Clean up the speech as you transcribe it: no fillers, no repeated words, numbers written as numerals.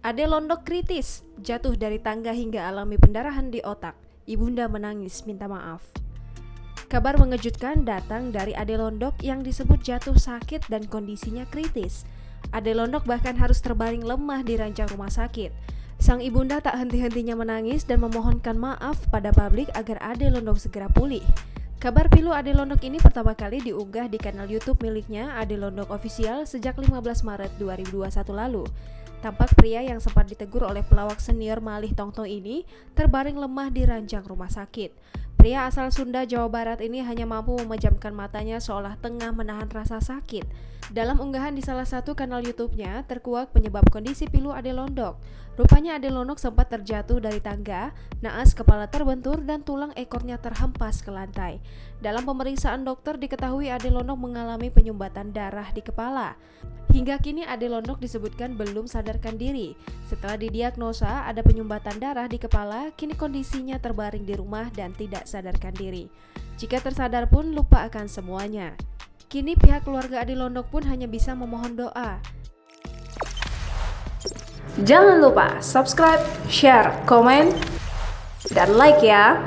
Ade Londok kritis, jatuh dari tangga hingga alami pendarahan di otak. Ibunda menangis minta maaf. Kabar mengejutkan datang dari Ade Londok yang disebut jatuh sakit dan kondisinya kritis. Ade Londok bahkan harus terbaring lemah di ranjang rumah sakit. Sang ibunda tak henti-hentinya menangis dan memohonkan maaf pada publik agar Ade Londok segera pulih. Kabar pilu Ade Londok ini pertama kali diunggah di kanal YouTube miliknya Ade Londok Official sejak 15 Maret 2021 lalu. Tampak pria yang sempat ditegur oleh pelawak senior Malih Tongtong ini terbaring lemah di ranjang rumah sakit. Pria asal Sunda, Jawa Barat ini hanya mampu memejamkan matanya seolah tengah menahan rasa sakit. Dalam unggahan di salah satu kanal YouTube-nya terkuak penyebab kondisi pilu Ade Londok. Rupanya Ade Londok sempat terjatuh dari tangga, naas kepala terbentur dan tulang ekornya terhempas ke lantai. Dalam pemeriksaan dokter diketahui Ade Londok mengalami penyumbatan darah di kepala. Hingga kini Ade Londok disebutkan belum sadarkan diri. Setelah didiagnosa ada penyumbatan darah di kepala, kini kondisinya terbaring di rumah dan tidak sadarkan diri. Jika tersadar pun lupa akan semuanya. Kini pihak keluarga Ade Londok pun hanya bisa memohon doa. Jangan lupa subscribe, share, komen, dan like ya!